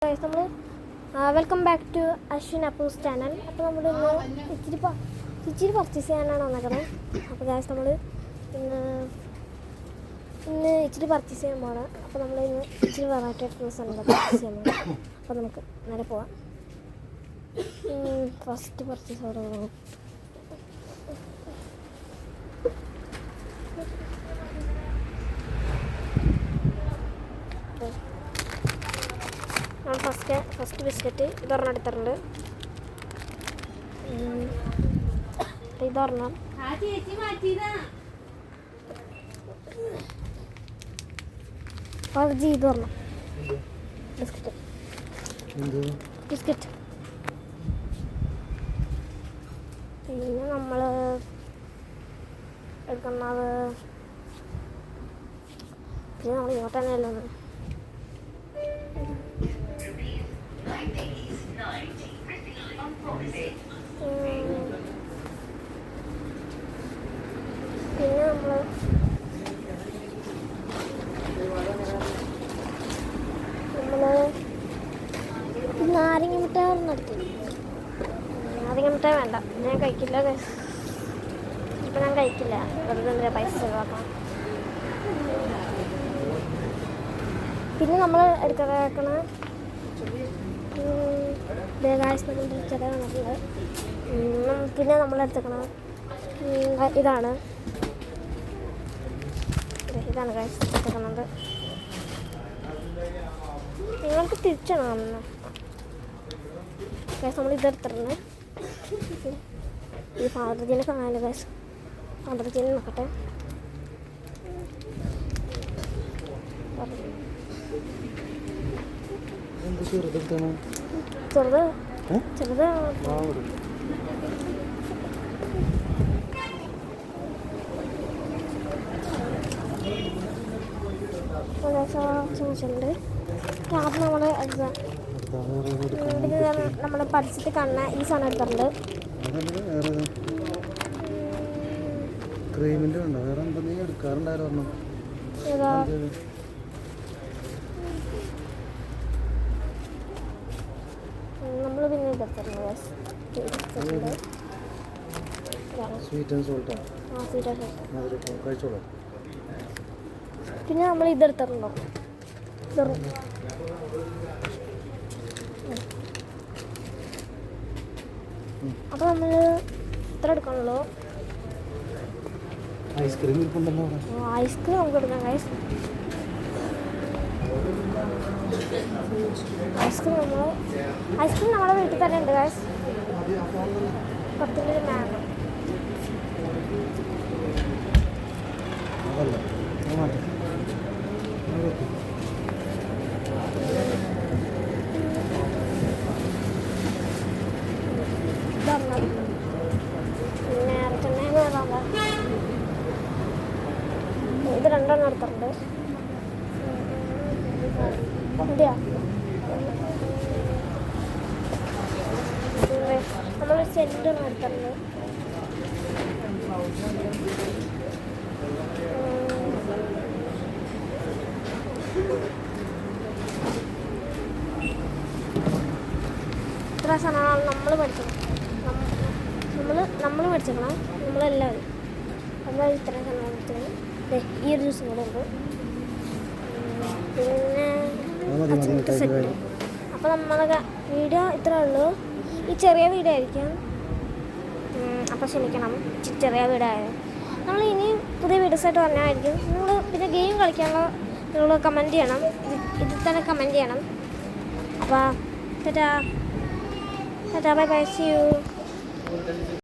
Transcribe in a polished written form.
നമ്മൾ welcome back to Ashwin Appoos channel. അപ്പോൾ നമ്മൾ ഇച്ചിരി പർച്ചേസ് ചെയ്യാനാണ് വന്നേക്കുന്നത്. അപ്പോൾ ഗൈസ് നമ്മൾ ഇന്ന് ഇച്ചിരി പർച്ചേസ് ചെയ്യാൻ പോകണം. അപ്പോൾ നമ്മൾ ഇന്ന് ഇച്ചിരി വെറൈറ്റി ആയിട്ടുള്ള സാധനങ്ങൾ പർച്ചേസ് ചെയ്യാൻ പോകണം. അപ്പോൾ നമുക്ക് നേരെ പോവാം. ഫസ്റ്റ് പർച്ചേസ് അവിടെ പോകാം. ഫസ്റ്റ് ബിസ്ക്കറ്റ് ഇതൊരെണ്ണം എടുത്തിട്ടുണ്ട്. ഇതൊരെണ്ണം പകുതി ഇതൊരെണ്ണം ബിസ്ക്കറ്റ്. പിന്നെ നമ്മൾ എടുക്കുന്നത് പിന്നെ നമ്മൾ ഇങ്ങോട്ട് തന്നെയല്ലോ. പിന്നെ നമ്മൾ നാരങ്ങ മിഠായി നടത്തി. നാരങ്ങ മിഠായി വേണ്ട, ഞാൻ കഴിക്കില്ല. ഇപ്പം ഞാൻ കഴിക്കില്ല, വെറുതെ എന്തിനാ പൈസ ചെലവാക്കണം. പിന്നെ നമ്മൾ എടുക്കണ ചെറിയ വന്നിട്ടുണ്ട്. പിന്നെ നമ്മളെടുത്തേക്കണം ഇതാണ് ഗൈസ് എടുത്തേക്കുന്നത്. നിങ്ങൾക്ക് തിരിച്ചാണ് കാണുന്നത് ഗൈസ്. നമ്മൾ ഇതെടുത്തിട്ടുണ്ട്. ഈ ഫാദർജീനെ കാണാനല്ലോ ഗൈസ്. ഫാദർജീനെ നോക്കട്ടെ. ചെറുത് ചോദിച്ചിട്ടുണ്ട്. അത് നമ്മൾ പഠിച്ചിട്ട് കാണുന്ന ഈ സാധനം എടുത്തിട്ടുണ്ട്. നമ്മൾ പിന്നെ ഇതെടുത്തിട്ടുണ്ട്. പിന്നെ നമ്മൾ ഇതെടുത്തിട്ടുണ്ടോ? അപ്പോൾ നമ്മൾ ഇത്ര എടുക്കണല്ലോ. ഐസ്ക്രീം നമുക്ക് എടുക്കാം ഗൈസ്. ഐസ്ക്രീം നമ്മുടെ വീട്ടിൽ തന്നെ ഉണ്ട് ഗൈസ്. 10 രൂപ മാങ്ങ. ഇത് രണ്ടെണ്ണം എടുത്തിട്ടുണ്ട്. നമ്മൾ സെൻറ്റർ എടുത്തിട്ടുണ്ട്. ഇത്ര സാധനമാണ് നമ്മൾ പഠിച്ചത്. നമ്മൾ പഠിച്ചേക്കണം നമ്മളെല്ലാവരും. നമ്മൾ ഇത്രയും സാധനം പഠിച്ചത്. ഈ ഒരു ജ്യൂസും കൂടെ ഉണ്ട്. പിന്നെ സെറ്റ്. അപ്പോൾ നമ്മളെ വീഡിയോ ഇത്രേ ഉള്ളൂ. ഈ ചെറിയ വീഡിയോ ആയിരിക്കും. അപ്പോൾ ക്ഷമിക്കണം, ചെറിയ വീഡിയോ ആയത്. നമ്മൾ ഇനി പുതിയ വീഡിയോസായിട്ട് പറഞ്ഞായിരിക്കും. നിങ്ങൾ പിന്നെ ഗെയിം കളിക്കാനുള്ള നിങ്ങൾ കമൻറ്റ് ചെയ്യണം. ഇതിൽ തന്നെ കമൻറ്റ് ചെയ്യണം. അപ്പോൾ tata bye bye, see U.